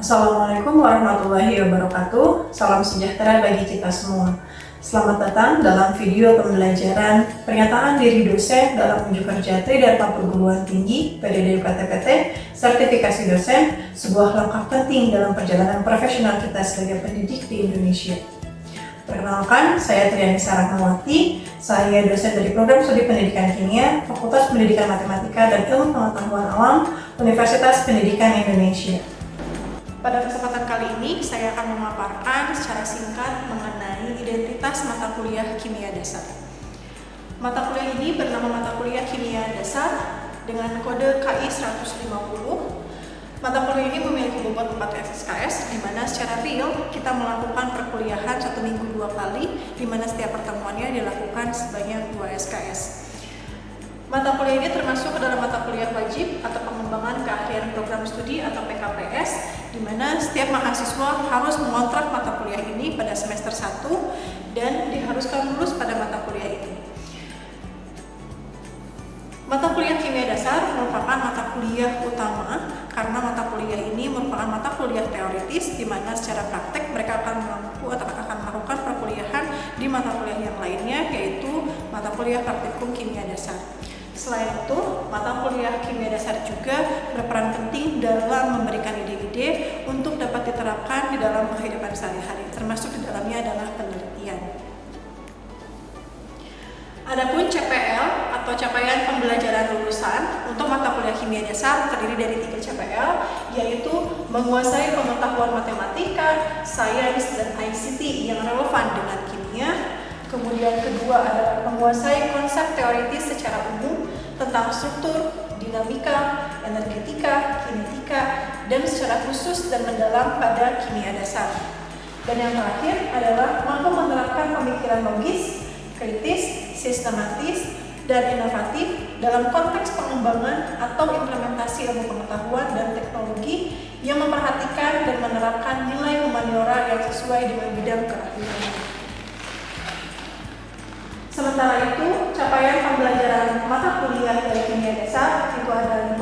Assalamualaikum warahmatullahi wabarakatuh. Salam sejahtera bagi kita semua. Selamat datang dalam video pembelajaran pernyataan diri dosen dalam unjuk kerja Tridharma Perguruan Tinggi PDD UKT-PT Sertifikasi Dosen, sebuah langkah penting dalam perjalanan profesional kita sebagai pendidik di Indonesia. Perkenalkan, saya Trianisa Rahmawati. Saya dosen dari Program Studi Pendidikan Kimia, Fakultas Pendidikan Matematika dan Ilmu Pengetahuan Alam, Universitas Pendidikan Indonesia. Pada kesempatan kali ini, saya akan memaparkan secara singkat mengenai identitas mata kuliah Kimia Dasar. Mata kuliah ini bernama Mata Kuliah Kimia Dasar dengan kode KI 150. Mata kuliah ini memiliki bobot 4 SKS, di mana secara real kita melakukan perkuliahan 1 minggu 2 kali, di mana setiap pertemuannya dilakukan sebanyak 2 SKS. Mata kuliah ini termasuk ke dalam mata kuliah wajib atau pengembangan keahlian program studi atau PKPS, di mana setiap mahasiswa harus mengontrak mata kuliah ini pada semester 1 dan diharuskan lulus pada mata kuliah ini. Mata kuliah Kimia Dasar merupakan mata kuliah utama karena mata kuliah ini merupakan mata kuliah teoritis, di mana secara praktek mereka akan melakukan perkuliahan di mata kuliah yang lainnya, yaitu mata kuliah praktikum Kimia Dasar. Selain itu, mata kuliah Kimia Dasar juga berperan penting dalam memberikan ide-ide untuk dapat diterapkan di dalam kehidupan sehari-hari, termasuk di dalamnya adalah penelitian. Adapun CPL atau capaian pembelajaran lulusan untuk mata kuliah Kimia Dasar terdiri dari 3 CPL, yaitu menguasai pengetahuan matematika, sains, dan ICT yang relevan dengan kimia. Kemudian kedua adalah menguasai konsep teoritis secara umum tentang struktur, dinamika, energetika, kinetika, dan secara khusus dan mendalam pada kimia dasar. Dan yang terakhir adalah mampu menerapkan pemikiran logis, kritis, sistematis, dan inovatif dalam konteks pengembangan atau implementasi ilmu pengetahuan dan teknologi yang memperhatikan dan menerapkan nilai humaniora yang sesuai dengan bidang keahlian. Sementara itu, capaian pembelajaran mata kuliah dari Kimia Dasar itu ada 5,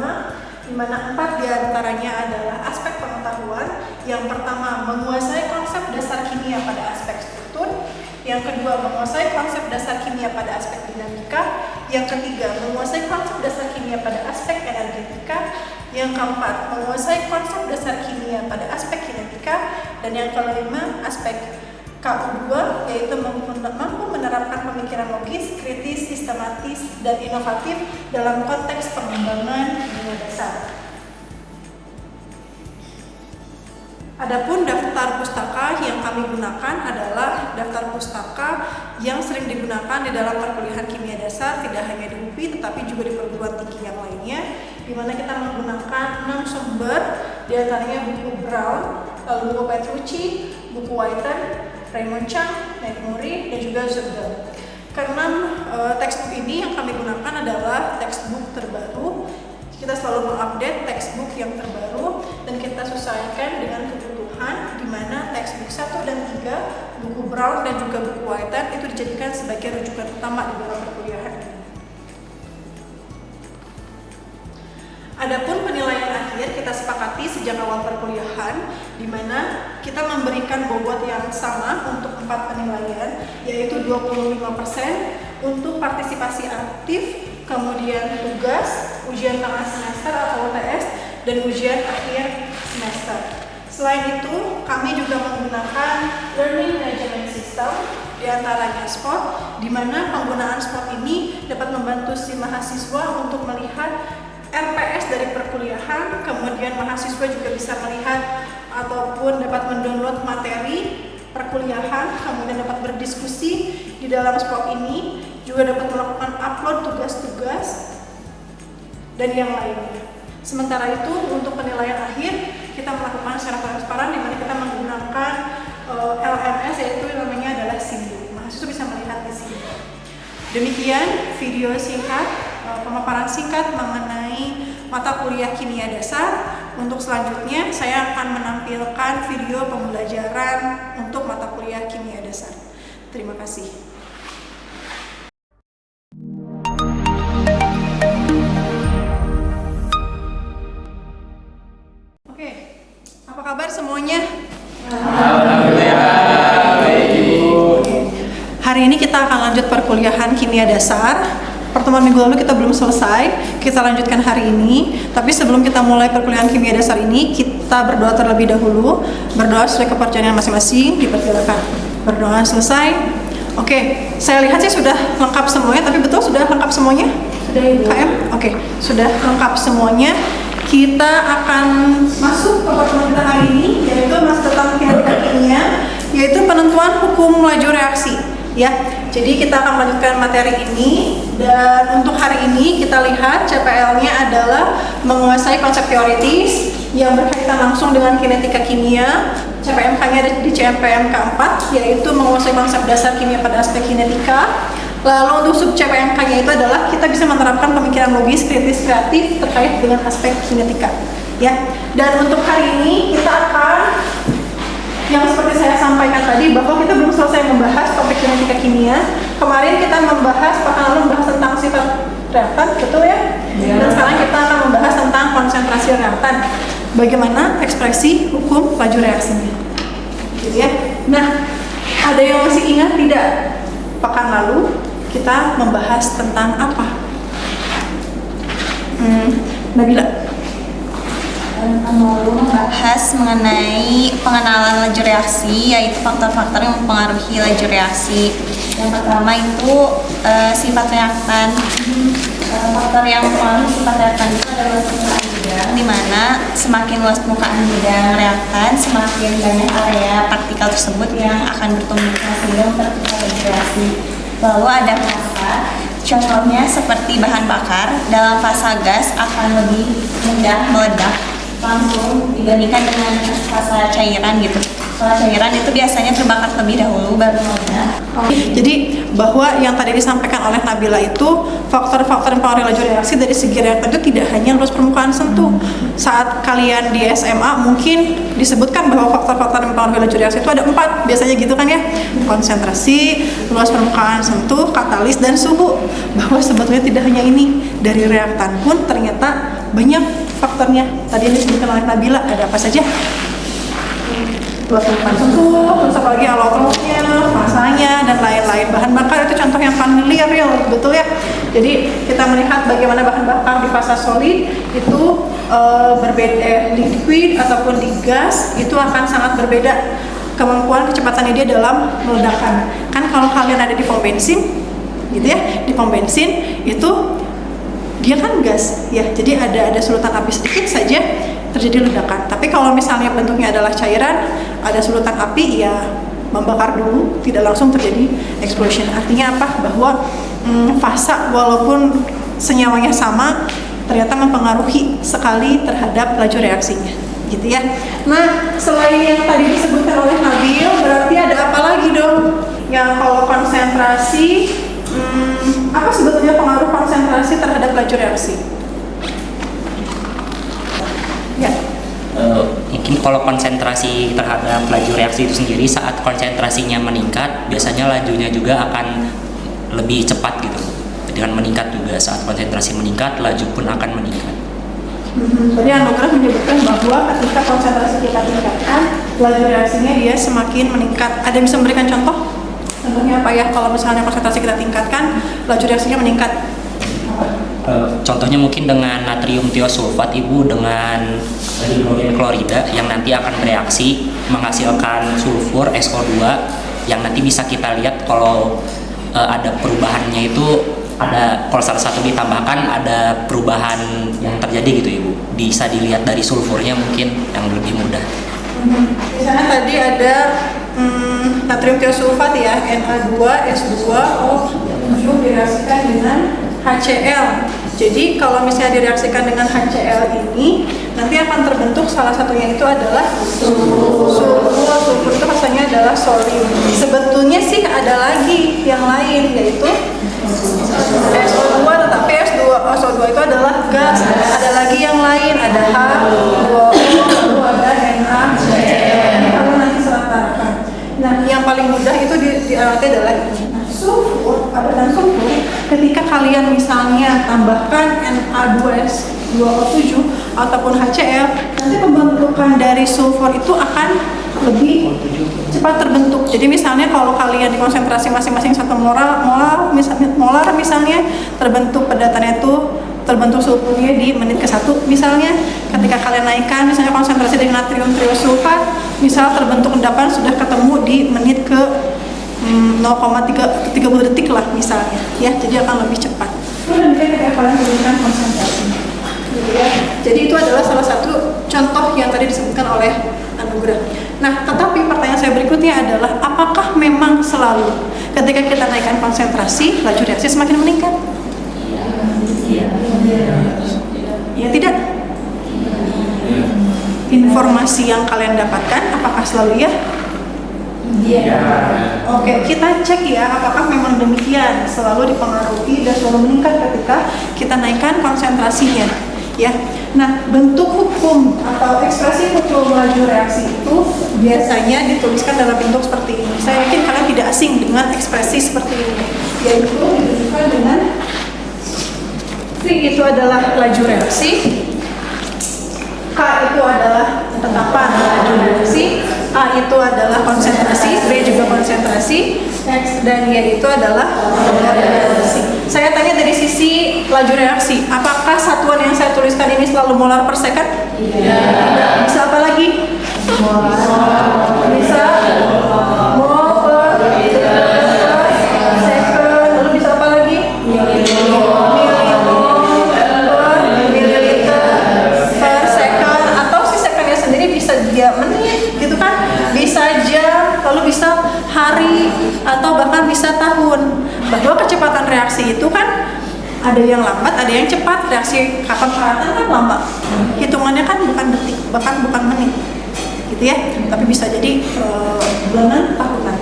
di mana 4 diantaranya adalah aspek pengetahuan. Yang pertama, menguasai konsep dasar kimia pada aspek struktur. Yang kedua, menguasai konsep dasar kimia pada aspek dinamika. Yang ketiga, menguasai konsep dasar kimia pada aspek energetika. Yang keempat, menguasai konsep dasar kimia pada aspek kinetika. Dan yang kelima, aspek KU2, yaitu mampu menerapkan pemikiran logis, kritis, sistematis, dan inovatif dalam konteks pengembangan kimia dasar. Adapun daftar pustaka yang kami gunakan adalah daftar pustaka yang sering digunakan di dalam perkuliahan kimia dasar, tidak hanya di UPI tetapi juga di perguruan tinggi yang lainnya, di mana kita menggunakan 6 sumber, diantaranya buku Brown, lalu buku Petrucci, buku Whiten, Raymond Chang, McMurray, dan juga Zubel. Karena textbook ini yang kami gunakan adalah textbook terbaru, kita selalu mengupdate textbook yang terbaru dan kita sesuaikan dengan kebutuhan, di mana textbook 1 dan 3, buku Brown dan juga buku Whiten itu dijadikan sebagai rujukan utama di dalam perkuliahan ini. Adapun penilaian akhir kita sepakati sejak awal perkuliahan, di mana kita memberikan bobot yang sama untuk 4 penilaian, yaitu 25% untuk partisipasi aktif, kemudian tugas, ujian tengah semester atau UTS, dan ujian akhir semester. Selain itu, kami juga menggunakan learning management system, diantaranya SPOT, di mana penggunaan SPOT ini dapat membantu si mahasiswa untuk melihat RPS dari perkuliahan, kemudian mahasiswa juga bisa melihat ataupun dapat mendownload materi perkuliahan, kemudian dapat berdiskusi di dalam SPOT ini, juga dapat melakukan upload tugas-tugas dan yang lainnya. Sementara itu, untuk penilaian akhir kita melakukan secara transparan, di mana kita menggunakan LMS, yaitu namanya adalah Simbo. Mahasiswa bisa melihat di sini. Demikian video singkat, pemaparan singkat mengenai mata kuliah Kimia Dasar. Untuk selanjutnya, saya akan menampilkan video pembelajaran untuk mata kuliah Kimia Dasar. Terima kasih. Oke, Apa kabar semuanya? Alhamdulillah, baik Ibu. Hari ini kita akan lanjut perkuliahan kimia dasar. Pertemuan minggu lalu kita belum selesai, kita lanjutkan hari ini. Tapi sebelum kita mulai perkuliahan kimia dasar ini, kita berdoa terlebih dahulu. Berdoa sesuai kepercayaan masing-masing, dipersilakan. Berdoa selesai. Oke, saya lihat sih sudah lengkap semuanya, tapi betul sudah lengkap semuanya? Sudah Ibu. KM? Oke, sudah lengkap semuanya. Kita akan masuk ke pertemuan kita hari ini, yaitu masuk tentang kinetika kimia, yaitu penentuan hukum laju reaksi. Ya, jadi kita akan melanjutkan materi ini, dan untuk hari ini kita lihat CPL-nya adalah menguasai konsep teoritis yang berkaitan langsung dengan kinetika kimia. CPMK-nya ada di CPMK 4, yaitu menguasai konsep dasar kimia pada aspek kinetika. Lalu untuk sub CPMK-nya itu adalah kita bisa menerapkan pemikiran logis, kritis, kreatif terkait dengan aspek kinetika. Ya, dan untuk hari ini kita akan, yang seperti saya sampaikan tadi, bahwa kita belum selesai membahas topik kinetika kimia. Kemarin kita membahas, pekan lalu membahas tentang sifat reaktan, betul ya? Dan sekarang kita akan membahas tentang konsentrasi reaktan. Bagaimana ekspresi hukum laju reaksinya. Gitu ya. Nah, ada yang masih ingat tidak? Pekan lalu kita membahas tentang apa? Nabila. Lalu membahas mengenai pengenalan laju reaksi, yaitu faktor-faktor yang mempengaruhi laju reaksi. Yang pertama itu sifat reaktan. Faktor yang mempengaruhi sifat reaktan itu adalah permukaan bidang, di mana semakin luas permukaan bidang reaktan, semakin banyak area partikel tersebut yang akan bertumbuh sehingga mempercepat laju reaksi. Lalu ada fasa. Contohnya seperti bahan bakar, dalam fasa gas akan lebih mudah meledak langsung dibandingkan dengan fasa cairan gitu. Fasa cairan itu biasanya terbakar terlebih dahulu baru meledak. Jadi bahwa yang tadi disampaikan oleh Nabila itu faktor-faktor yang mempengaruhi laju reaksi dari segi reaktan itu tidak hanya luas permukaan sentuh. Saat kalian di SMA mungkin disebutkan bahwa faktor-faktor yang mempengaruhi laju reaksi itu ada 4, biasanya gitu kan ya. Konsentrasi, luas permukaan sentuh, katalis, dan suhu. Bahwa sebetulnya tidak hanya ini, dari reaktan pun ternyata banyak faktornya. Tadi yang disebutkan oleh Nabila, ada apa saja? Luas permukaan sentuh, terus apalagi alotropnya, masanya, dan lain-lain. Bahan bakar itu contoh yang familiar ya, betul ya. Jadi kita melihat bagaimana bahan bakar di fasa solid itu berbeda, liquid ataupun di gas itu akan sangat berbeda kemampuan kecepatannya dia dalam meledakan. Kan kalau kalian ada di pom bensin, gitu ya, di pom bensin itu dia kan gas ya, jadi ada sulutan api sedikit saja terjadi ledakan. Tapi kalau misalnya bentuknya adalah cairan, ada sulutan api ya membakar dulu, tidak langsung terjadi explosion. Artinya apa? Bahwa fasa walaupun senyawanya sama ternyata mempengaruhi sekali terhadap laju reaksinya, gitu ya. Nah, selain yang tadi disebutkan oleh Nabil, berarti ada apa lagi dong? Yang kalau konsentrasi, apa sebetulnya pengaruh konsentrasi terhadap laju reaksi? Ya. Mungkin kalau konsentrasi terhadap laju reaksi itu sendiri, saat konsentrasinya meningkat, biasanya lajunya juga akan lebih cepat gitu. Dengan meningkat juga, saat konsentrasi meningkat, laju pun akan meningkat. Tadi Anugrah menyebutkan bahwa ketika konsentrasi kita tingkatkan, laju reaksinya dia semakin meningkat. Ada yang bisa memberikan contoh? Contohnya apa ya? Kalau misalnya konsentrasi kita tingkatkan, laju reaksinya meningkat. Contohnya mungkin dengan natrium tiosulfat Ibu dengan hidrogen klorida yang nanti akan bereaksi menghasilkan sulfur SO2 yang nanti bisa kita lihat kalau ada perubahannya itu, ada kalau salah satu ditambahkan ada perubahan yang terjadi gitu Ibu. Bisa dilihat dari sulfurnya mungkin yang lebih mudah. Misalnya tadi ada natrium tiosulfat ya, Na2SO2O direaksikan dengan HCl. Jadi kalau misalnya direaksikan dengan HCl ini, nanti akan terbentuk salah satunya itu adalah sulfur. Sulfur itu rasanya adalah solium. Sebetulnya sih ada lagi yang lain, yaitu SO2, tetapi SO2 itu adalah gas. Ada lagi yang lain, ada H2O, lalu ada NaCl. Ini kalau nanti seratakan. Nah, yang paling mudah itu dialati adalah ini. Sulfur, padan sulfur, ketika kalian misalnya tambahkan Na2S H2O7 ataupun HCl, nanti pembentukan dari sulfur itu akan lebih cepat terbentuk. Jadi misalnya kalau kalian di konsentrasi masing-masing 1 molar misalnya, terbentuk pedatannya itu terbentuk sulfurnya di menit ke-1 misalnya. Ketika kalian naikkan misalnya konsentrasi dari natrium triosulfat, misal terbentuk endapan sudah ketemu di menit ke 0,30 detik lah misalnya ya, jadi akan lebih cepat. Dan ketika kalian turunkan konsentrasinya ya. Jadi itu adalah salah satu contoh yang tadi disebutkan oleh Anugrah. Nah, tetapi pertanyaan saya berikutnya adalah, apakah memang selalu ketika kita naikkan konsentrasi laju reaksi semakin meningkat? Ya tidak. Informasi yang kalian dapatkan apakah selalu ya? Oke, kita cek ya apakah memang demikian, selalu dipengaruhi dan selalu meningkat ketika kita naikkan konsentrasinya ya. Nah, bentuk hukum atau ekspresi hukum laju reaksi itu biasanya dituliskan dalam bentuk seperti ini. Saya yakin kalian tidak asing dengan ekspresi seperti ini, yaitu ditunjukkan dengan V itu adalah laju reaksi, K itu adalah tetapan laju reaksi, A itu adalah konsentrasi, B juga konsentrasi, X dan Y itu adalah reaksi. Saya tanya dari sisi laju reaksi, apakah satuan yang saya tuliskan ini selalu molar per second? Tidak. Bisa apa lagi? Bisa mol per second. Lalu bisa apa lagi? Menit gitu kan, bisa jam, lalu bisa hari atau bahkan bisa tahun. Bahwa kecepatan reaksi itu kan ada yang lambat, ada yang cepat. Reaksi kapan peratan kan lama, hitungannya kan bukan detik, bahkan bukan menit gitu ya, tapi bisa jadi bulanan, tahunan.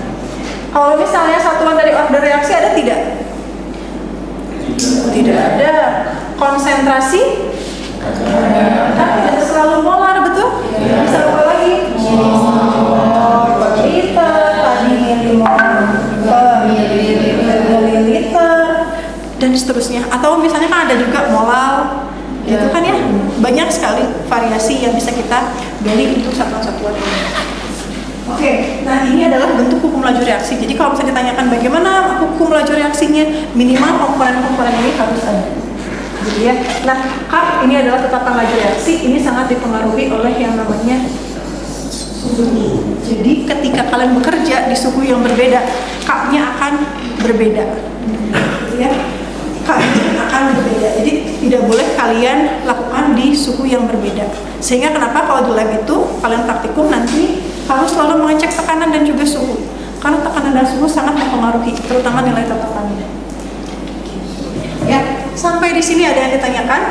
Kalau misalnya satuan dari order reaksi ada tidak? Tidak ada. Konsentrasi kan tidak selalu molar, betul? Bisa apa lagi? Per liter, tadi mililiter, dan seterusnya. Atau misalnya kan ada juga molal, gitu kan ya. Banyak sekali variasi yang bisa kita gali untuk satuan-satuan ini. Oke, nah ini adalah bentuk hukum laju reaksi. Jadi kalau misalnya ditanyakan bagaimana hukum laju reaksinya, minimal komponen-komponen ini harus ada. Jadi ya, nah K ini adalah tetapan laju reaksi, ini sangat dipengaruhi oleh yang namanya suhu. Jadi ketika kalian bekerja di suhu yang berbeda, K-nya akan berbeda. Gitu ya, K-nya akan berbeda. Jadi tidak boleh kalian lakukan di suhu yang berbeda. Sehingga kenapa kalau di lab itu kalian praktikum nanti harus selalu mengecek tekanan dan juga suhu. Karena tekanan dan suhu sangat mempengaruhi, terutama nilai tetapannya. Ya, sampai di sini ada yang ditanyakan?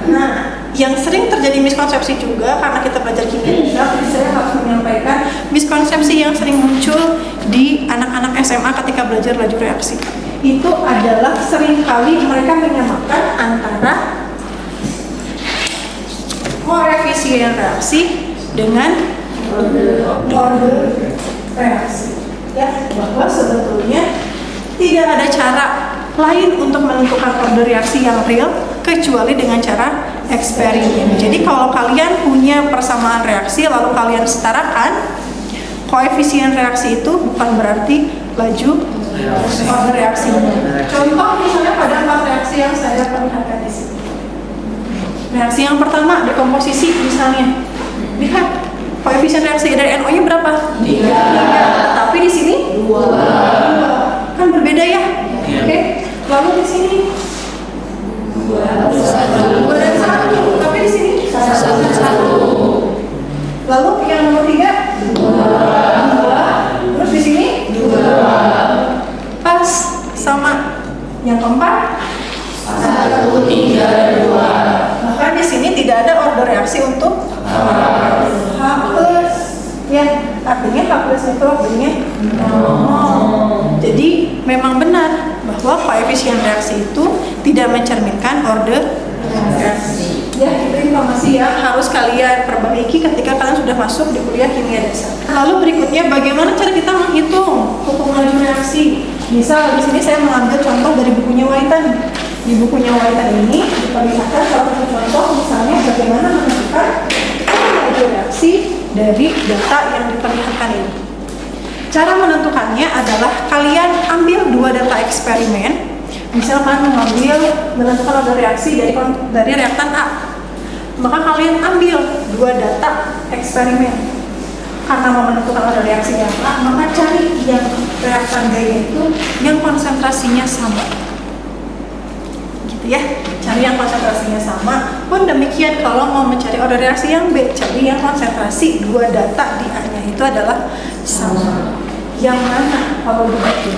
Nah, yang sering terjadi miskonsepsi juga karena kita belajar kimia, jadi saya harus menyampaikan miskonsepsi yang sering muncul di anak-anak SMA ketika belajar laju reaksi. Itu adalah seringkali mereka menyamakan antara koefisien reaksi dengan order reaksi. Ya, bahwa sebetulnya tidak ada cara lain untuk menentukan order reaksi yang real kecuali dengan cara eksperimen. Jadi kalau kalian punya persamaan reaksi lalu kalian setarakan, koefisien reaksi itu bukan berarti laju order reaksi. Contoh misalnya pada 4 reaksi yang saya perlihatkan di sini. Reaksi yang pertama, dekomposisi misalnya. Lihat koefisien reaksi dari NO-nya berapa? 3. Tapi di sini 2. Kan berbeda ya? Oke. Lalu di sini 2 dan 1. Tapi di sini 1. Lalu yang nomor 3 2. Terus di sini 2. Pas sama. Yang keempat 1, 3, 2. Bahkan di sini tidak ada order reaksi untuk H plus. Ya, artinya H plus itu artinya 0. Jadi memang benar bahwa koefisien reaksi itu tidak mencerminkan order reaksi. Ya, itu informasi yang harus kalian perbaiki ketika kalian sudah masuk di kuliah kimia dasar. Lalu berikutnya, bagaimana cara kita menghitung hukum laju reaksi? Misal di sini saya mengambil contoh dari bukunya Whiten. Di bukunya Whiten ini diperlihatkan salah satu contoh misalnya bagaimana menentukan laju reaksi dari data yang diperlihatkan ini. Cara menentukannya adalah kalian ambil 2 data eksperimen. Misalkan menentukan laju reaksi dari reaktan A. Maka kalian ambil 2 data eksperimen. Karena mau menentukan laju reaksi yang A, maka cari yang reaktan B itu yang konsentrasinya sama. Gitu ya. Cari yang konsentrasinya sama. Pun demikian kalau mau mencari order reaksi yang B, cari yang konsentrasi 2 data di A-nya itu adalah sama. Yang mana kalau begitu?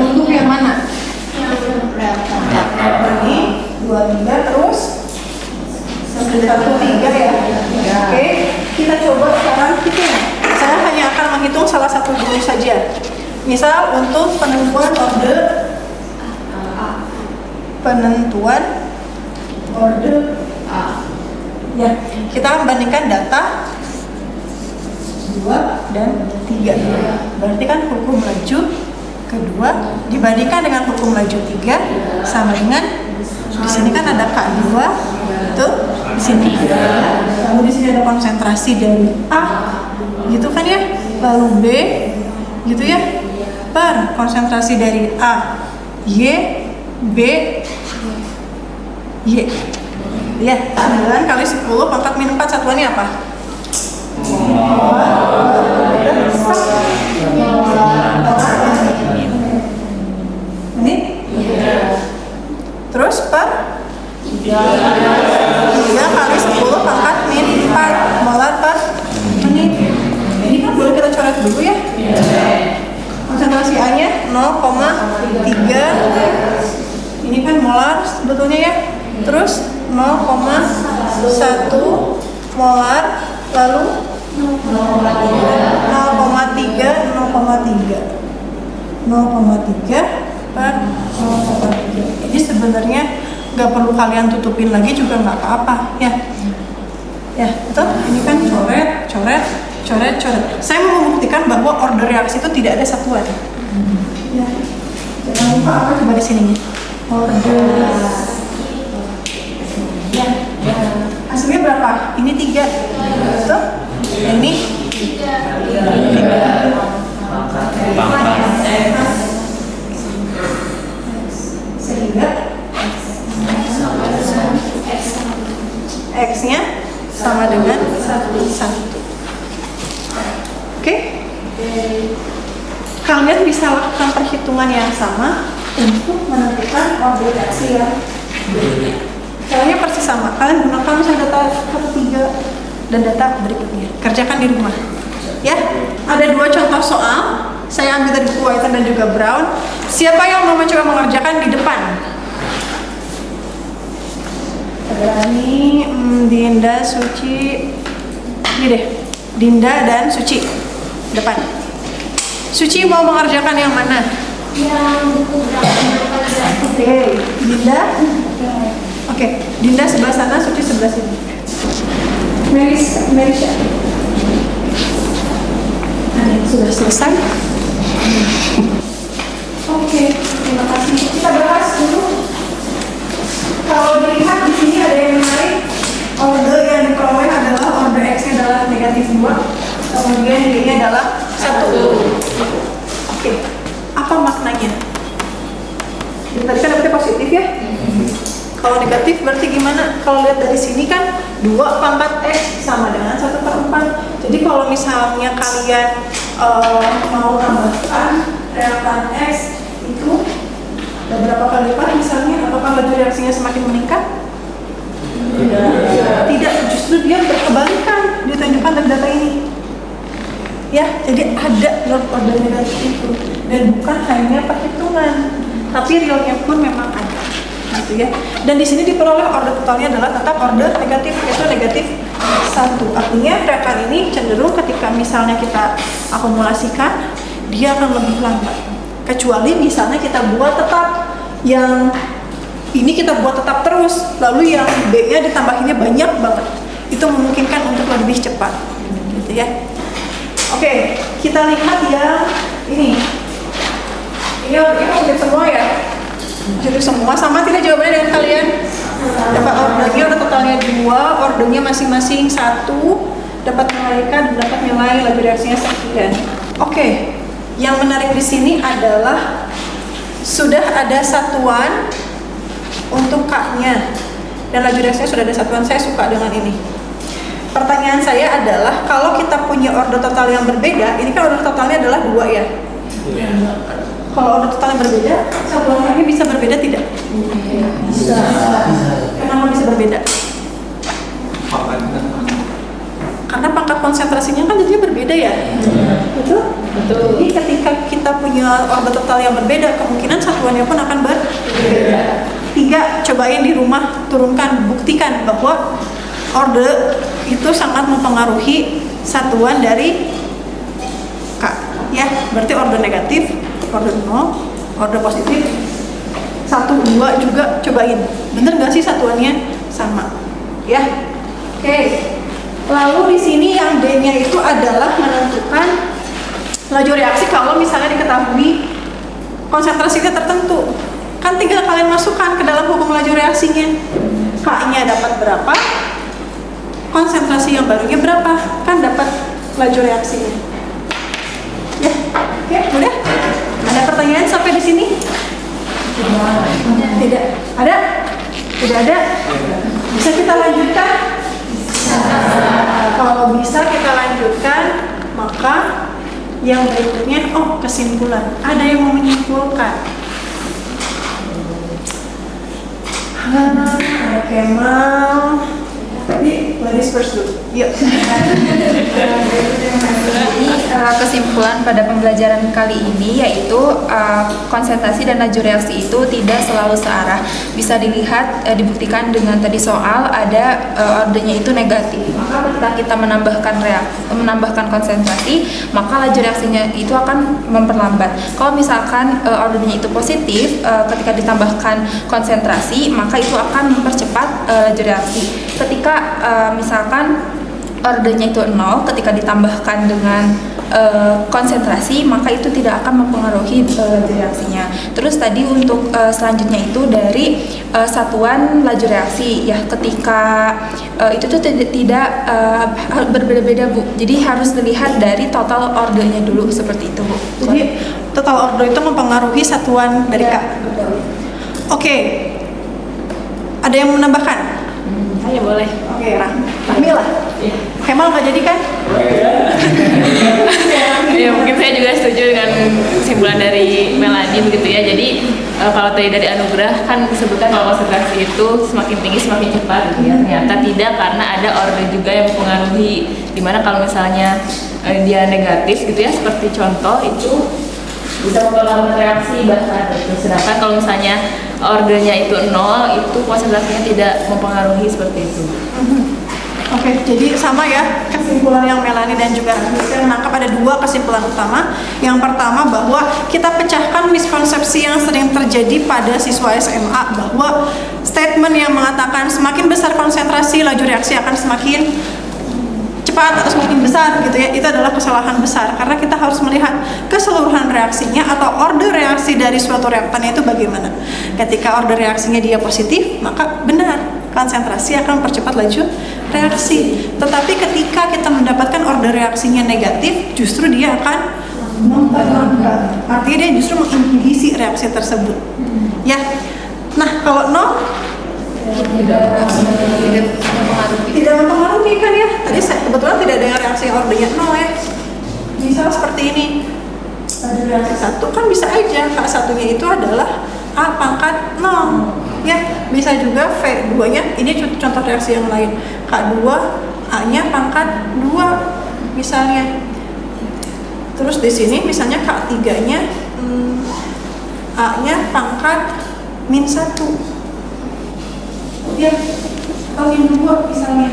Untuk yang mana? Ini 2, 3 terus 1, 3 ya. Oke, kita coba sekarang hitung. Saya hanya akan menghitung salah satu dulu saja. Misal untuk penentuan order A. Ya, kita bandingkan data 2 dan 3. Berarti kan hukum laju kedua dibandingkan dengan hukum laju 3 sama dengan di sini kan ada K2 itu di sini. Lalu di sini ada konsentrasi dari A gitu kan ya. Lalu B gitu ya. Per konsentrasi dari A Y B Y. Ya, 9 kali 10 pangkat min 4 satuannya apa? Ini? Terus per 3 kali 10 pangkat min 4 molar per menit. Ini kan boleh kita coret dulu ya. Konsentrasi A nya 0,3. Ini kan molar sebetulnya ya. Terus 0,1 molar, lalu 0,3 per 0,3. Jadi sebenarnya nggak perlu kalian tutupin lagi juga nggak apa-apa ya. Ya, betul. Ini kan coret. Saya mau membuktikan bahwa order reaksi itu tidak ada satuan. Ya. Jangan lupa apa coba di sininya. Order. Ya. Hasilnya berapa? Ini 3. Betul? Ini 3. Sehingga X-nya sama dengan 1. Oke? Kalian bisa lakukan perhitungan yang sama untuk menentukan order reaksi yang berbeda. Caranya persis sama. Kalian gunakan misalnya data 1, 3 dan data berikutnya. Kerjakan di rumah. Ya, ada 2 contoh soal. Saya ambil dari buku Whiten dan juga Brown. Siapa yang mau mencoba mengerjakan di depan? Berani, Dinda, Suci, ini deh, Dinda dan Suci, depan. Suci mau mengerjakan yang mana? Yang buku Oke, Dinda. Oke, Dinda sebelah sana, Suci sebelah sini. Merisha. Nah, sudah selesai. Oke, terima kasih. Kita bahas dulu. Kalau dilihat di sini ada yang menarik. Order yang diperoleh adalah order X-nya adalah -2, kemudian Y-nya adalah 1. Oke, apa maknanya? Tadi kan dapetnya positif ya? Kalau negatif berarti gimana? Kalau lihat dari sini kan 2 pangkat X sama dengan 1/4. Jadi kalau misalnya kalian mau tambahkan reaktan X itu beberapa kali lipat misalnya, apakah laju reaksinya semakin meningkat? Tidak, justru dia berkebalikan ditunjukkan dari data ini. Ya, jadi ada order negatif itu dan bukan hanya perhitungan, tapi realnya pun memang ada, gitu ya. Dan di sini diperoleh order totalnya adalah tetap order negatif, yaitu -1. Artinya reaktan ini cenderung ketika misalnya kita akumulasikan, dia akan lebih lambat. Kecuali misalnya kita buat tetap yang ini kita buat tetap terus, lalu yang B-nya ditambahinnya banyak banget, itu memungkinkan untuk lebih cepat, gitu ya. Oke, kita lihat yang ini. Ini positif semua ya? Positif semua, sama tidak jawabannya dengan kalian? Dapat ordernya udah totalnya 2, ordernya masing-masing 1, dapat nilai K dan dapat nilai laju reaksinya sekian. Oke, yang menarik di sini adalah sudah ada satuan untuk K-nya dan laju reaksinya sudah ada satuan. Saya suka dengan ini. Pertanyaan saya adalah kalau kita punya order total yang berbeda, ini kan order totalnya adalah 2 ya? Kalau order totalnya berbeda, satuannya bisa berbeda tidak? Bisa. Kenapa bisa berbeda? Karena pangkat konsentrasinya kan jadinya berbeda ya? Betul? Betul. Jadi ketika kita punya order total yang berbeda, kemungkinan satuannya pun akan berbeda. 3, cobain di rumah, turunkan, buktikan bahwa order itu sangat mempengaruhi satuan dari K. Ya, berarti order negatif, order 0, order positif 1, 2 juga cobain. Bener nggak sih satuannya sama? Ya. Oke. Lalu di sini yang D-nya itu adalah menentukan laju reaksi kalau misalnya diketahui konsentrasinya tertentu. Kan tinggal kalian masukkan ke dalam hukum laju reaksinya. K-nya dapat berapa? Konsentrasi yang barunya berapa? Kan dapat laju reaksinya. Ya, oke, mudah? Ada pertanyaan sampai di sini? Tidak. Ada? Tidak ada? Bisa kita lanjutkan? Bisa. Kalau bisa kita lanjutkan, maka yang berikutnya, kesimpulan. Ada yang mau menyimpulkan? Ada Kemal. Jadi, ladies first dulu. Yuk. Jadi kesimpulan pada pembelajaran kali ini yaitu konsentrasi dan laju reaksi itu tidak selalu searah. Bisa dilihat dibuktikan dengan tadi soal ada ordernya itu negatif. Maka ketika kita menambahkan konsentrasi, maka laju reaksinya itu akan memperlambat. Kalau misalkan ordernya itu positif, ketika ditambahkan konsentrasi, maka itu akan mempercepat laju reaksi. Ketika misalkan ordernya itu 0, ketika ditambahkan dengan konsentrasi, maka itu tidak akan mempengaruhi laju reaksinya. Terus tadi untuk selanjutnya itu dari satuan laju reaksi ya, ketika itu tuh tidak berbeda-beda Bu. Jadi harus dilihat dari total ordernya dulu seperti itu Bu. Jadi total order itu mempengaruhi satuan dari K. Oke. Ada yang menambahkan? Ya boleh. Oke, Rahmi lah. Kemal nggak jadi kan? Ya mungkin saya juga setuju dengan kesimpulan dari Melanie begitu ya. Jadi kalau tadi dari Anugrah kan disebutkan kalau konsentrasi itu semakin tinggi semakin cepat gitu ya. Ternyata tidak, karena ada order juga yang mempengaruhi. Dimana kalau misalnya dia negatif gitu ya, seperti contoh itu bisa mempengaruhi reaksi bahkan gitu. Sedangkan kalau misalnya ordernya itu 0, itu konsentrasinya tidak mempengaruhi seperti itu. Oke, jadi sama ya kesimpulan yang Melanie dan juga saya menangkap ada 2 kesimpulan utama. Yang pertama bahwa kita pecahkan miskonsepsi yang sering terjadi pada siswa SMA bahwa statement yang mengatakan semakin besar konsentrasi laju reaksi akan semakin cepat atau semakin besar gitu ya, itu adalah kesalahan besar karena kita harus melihat keseluruhan reaksinya atau order reaksi dari suatu reaktan itu bagaimana. Ketika order reaksinya dia positif, maka benar konsentrasi akan mempercepat laju reaksi. Tetapi ketika kita mendapatkan order reaksinya negatif, justru dia akan memperlambat. Artinya dia justru menginhibisi reaksi tersebut. Ya. Nah, kalau 0 tidak mempengaruhi kan ya. Tadi kebetulan tidak ada yang reaksi ordernya 0 ya. Misal seperti ini. Laju reaksi 1 kan bisa aja K1-nya itu adalah A pangkat 0. Ya, bisa juga V2-nya, ini contoh reaksi yang lain. K2, A-nya pangkat 2 misalnya. Terus di sini misalnya K3-nya A-nya pangkat -1. Ya, kawin 2 misalnya.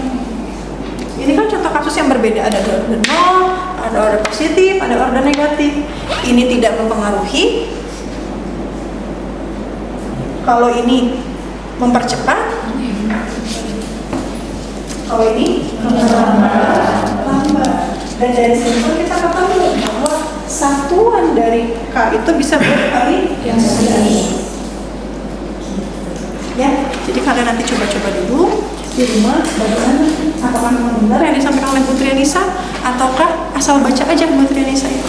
Ini kan contoh kasus yang berbeda, ada order 0, ada order positif, ada order negatif. Ini tidak mempengaruhi. Kalau ini mempercepat, kalau ini lambat. Dan dari sini pun kita ketemu bahwa satuan dari K itu bisa berkali yang segini. Ya, jadi kalian nanti coba-coba dulu di rumah bagaimana, apakah memang benar yang disampaikan oleh Bu Trianisa ataukah asal baca aja Bu Trianisa itu,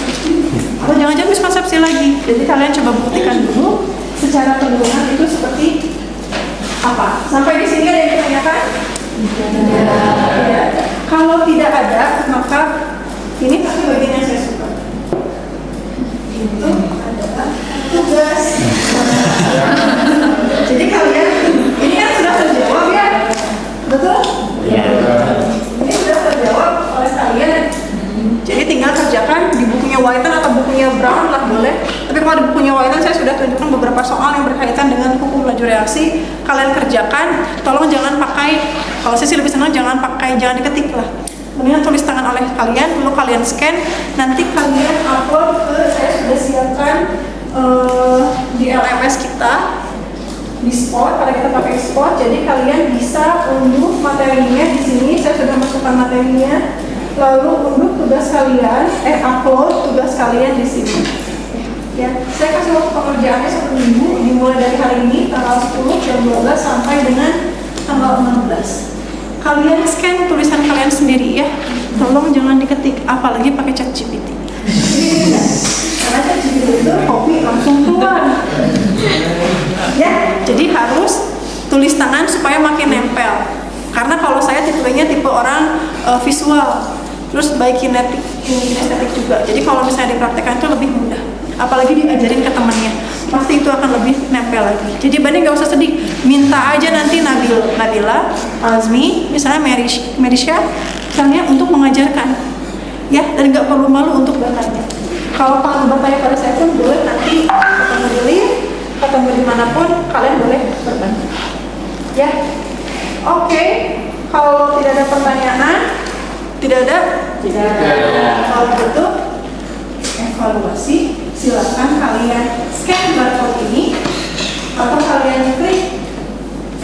atau jangan-jangan miskonsepsi lagi. Jadi kalian coba buktikan dulu secara keseluruhan itu seperti apa. Sampai di sini ada yang ditanyakan? Tidak ada. Kalau tidak ada, maka ini tapi bagian yang saya suka. Itu adalah tugas. Jadi kalian, ini kan sudah terjawab ya? Betul? Iya. Ini sudah terjawab oleh kalian. Jadi tinggal kerjakan di bukunya Whiten atau bukunya Brown lah boleh. Tapi kalau di bukunya Whiten saya sudah tunjukkan beberapa soal yang berkaitan dengan hukum laju reaksi. Kalian kerjakan, tolong jangan pakai, kalau saya sih lebih senang jangan diketik lah. Mendingan tulis tangan oleh kalian, lalu kalian scan, nanti kalian upload ke, saya sudah siapkan di LMS kita, di Spot, kalau kita pakai Spot, jadi kalian bisa unduh materinya di sini. Saya sudah masukkan materinya, lalu unduh tugas kalian, upload tugas kalian di sini. Ya, saya kasih waktu pengerjaannya 1 minggu, dimulai dari hari ini tanggal 10 jam 12 sampai dengan tanggal 16. Kalian scan tulisan kalian sendiri ya, tolong jangan diketik, apalagi pakai ChatGPT. Karena ChatGPT itu copy langsung keluar. Ya, jadi harus tulis tangan supaya makin nempel. Karena kalau saya tipenya tipe orang visual, terus baik kinestetik juga. Jadi kalau misalnya dipraktekkan itu lebih mudah. Apalagi diajarin ke temannya, pasti itu akan lebih nempel lagi. Jadi Bani nggak usah sedih, minta aja nanti Nabila, Azmi, misalnya Merisha, misalnya untuk mengajarkan, ya, dan nggak perlu malu untuk bertanya. Kalau kalian bertanya pada saya pun boleh, nanti ketemu di lift, ketemu dimanapun, kalian boleh bertanya. Ya, oke. Kalau tidak ada pertanyaan, tidak ada. Kalau begitu, evaluasi. Silakan kalian scan barcode ini atau kalian klik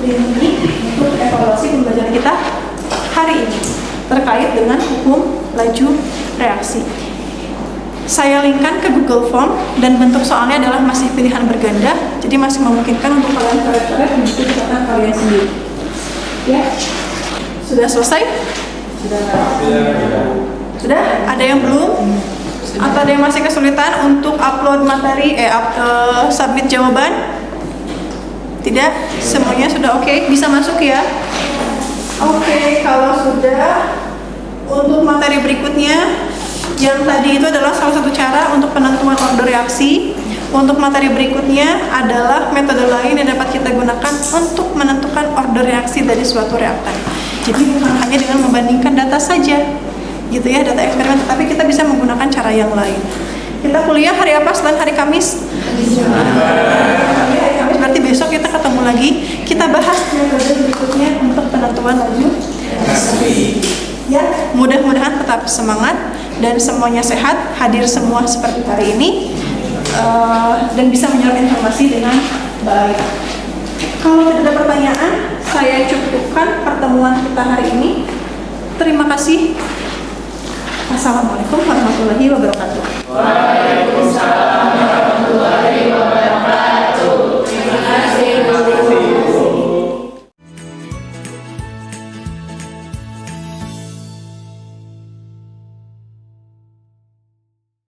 link ini untuk evaluasi pembelajaran kita hari ini terkait dengan hukum laju reaksi. Saya linkkan ke Google Form dan bentuk soalnya adalah masih pilihan berganda, jadi masih memungkinkan untuk kalian coret-coret untuk catatan kalian sendiri. Ya, sudah selesai? Sudah? Ada yang belum? Atau ada yang masih kesulitan untuk upload materi, submit jawaban? Tidak? Semuanya sudah oke? Bisa masuk ya? Oke, kalau sudah, untuk materi berikutnya, yang tadi itu adalah salah satu cara untuk penentuan order reaksi. Untuk materi berikutnya adalah metode lain yang dapat kita gunakan untuk menentukan order reaksi dari suatu reaktan. Jadi bukan hanya dengan membandingkan data saja, gitu ya, data eksperimen, tapi kita bisa menggunakan cara yang lain. Kita kuliah hari apa selain hari Kamis? Hari Kamis, berarti besok kita ketemu lagi. Kita bahas metode berikutnya untuk penentuan laju reaksi. Ya, mudah-mudahan tetap semangat dan semuanya sehat, hadir semua seperti hari ini, dan bisa menyerap informasi dengan baik. Kalau tidak ada pertanyaan, saya cukupkan pertemuan kita hari ini. Terima kasih. Assalamualaikum warahmatullahi wabarakatuh. Waalaikumsalam warahmatullahi wabarakatuh.